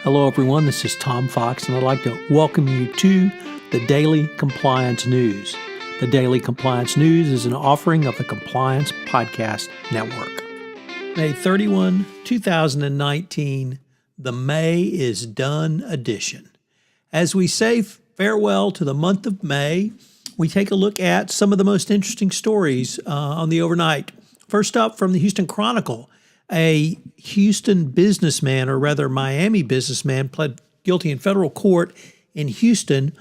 Hello, everyone. This is Tom Fox, and I'd like to welcome you to the Daily Compliance News. The Daily Compliance News is an offering of the Compliance Podcast Network. May 31, 2019, the May is Done edition. As we say farewell to the month of May, we take a look at some of the most interesting stories on the overnight. First up, from the Houston Chronicle, a Houston businessman, or rather Miami businessman, pled guilty in federal court in Houston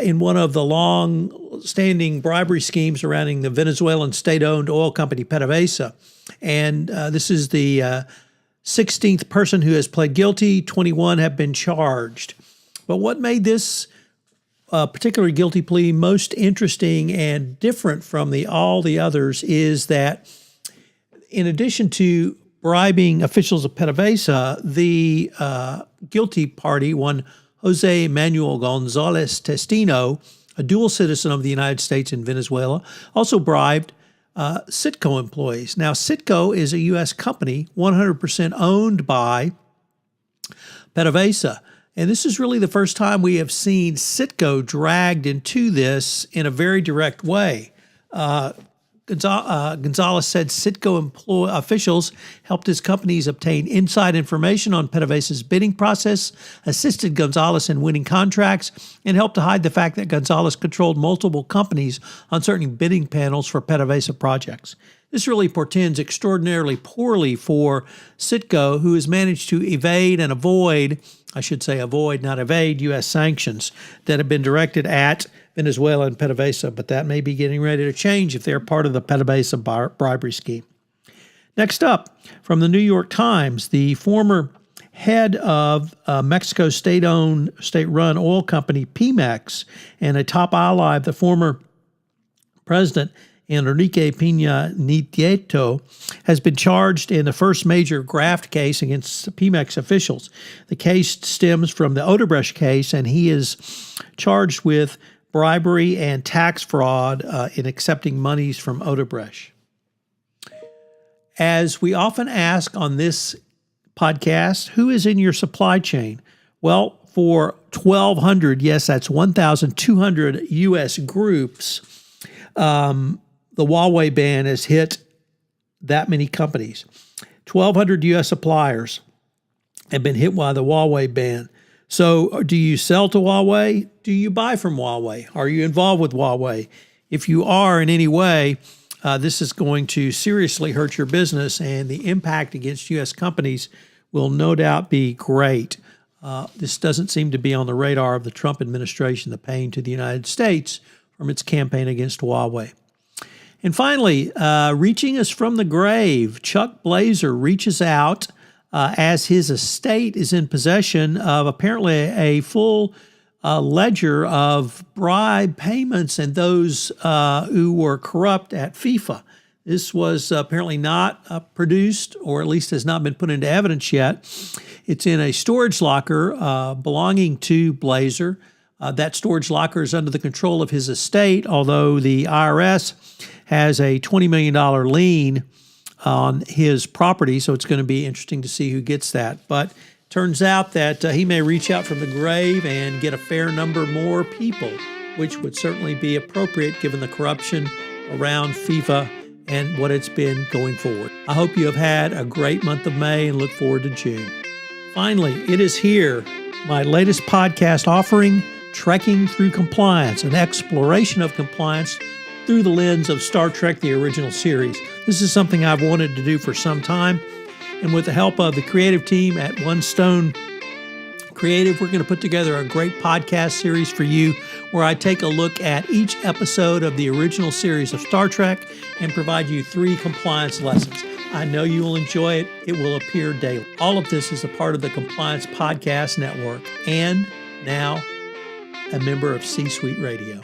in one of the long-standing bribery schemes surrounding the Venezuelan state-owned oil company PdVSA. And this is the 16th person who has pled guilty. 21 have been charged. But what made this particular guilty plea most interesting and different from all the others is that in addition to bribing officials of PdVSA, the guilty party, one Jose Manuel Gonzalez Testino, a dual citizen of the United States and Venezuela, also bribed CITGO employees. Now, CITGO is a U.S. company 100% owned by PdVSA. And this is really the first time we have seen CITGO dragged into this in a very direct way. Gonzalez said CITGO officials helped his companies obtain inside information on PdVSA's bidding process, assisted Gonzalez in winning contracts, and helped to hide the fact that Gonzalez controlled multiple companies on certain bidding panels for PdVSA projects. This really portends extraordinarily poorly for CITGO, who has managed to evade and avoid, I should say avoid, not evade, U.S. sanctions that have been directed at Venezuela and PdVSA, but that may be getting ready to change if they're part of the PdVSA bribery scheme. Next up, from the New York Times, the former head of Mexico's state-run oil company Pemex and a top ally of the former president Enrique Peña Nieto has been charged in the first major graft case against Pemex officials. The case stems from the Odebrecht case, and he is charged with bribery and tax fraud in accepting monies from Odebrecht. As we often ask on this podcast, who is in your supply chain? Well, for 1,200, yes, that's 1,200 U.S. groups, the Huawei ban has hit that many companies. 1,200 U.S. suppliers have been hit by the Huawei ban. So do you sell to Huawei? Do you buy from Huawei? Are you involved with Huawei? If you are in any way, this is going to seriously hurt your business, and the impact against U.S. companies will no doubt be great. This doesn't seem to be on the radar of the Trump administration, the pain to the United States from its campaign against Huawei. And finally, reaching us from the grave, Chuck Blazer reaches out as his estate is in possession of apparently a full ledger of bribe payments and those who were corrupt at FIFA. This was apparently not produced, or at least has not been put into evidence yet. It's in a storage locker belonging to Blazer. That storage locker is under the control of his estate, although the IRS has a $20 million lien on his property, so it's going to be interesting to see who gets that. But turns out that he may reach out from the grave and get a fair number more people, which would certainly be appropriate given the corruption around FIFA and what it's been going forward. I hope you have had a great month of May and look forward to June. Finally, it is here, my latest podcast offering, Trekking Through Compliance, an exploration of compliance through the lens of Star Trek, the original series. This is something I've wanted to do for some time, and with the help of the creative team at One Stone Creative, we're going to put together a great podcast series for you where I take a look at each episode of the original series of Star Trek and provide you 3 compliance lessons. I know you will enjoy it. It will appear daily. All of this is a part of the Compliance Podcast Network and now a member of C-Suite Radio.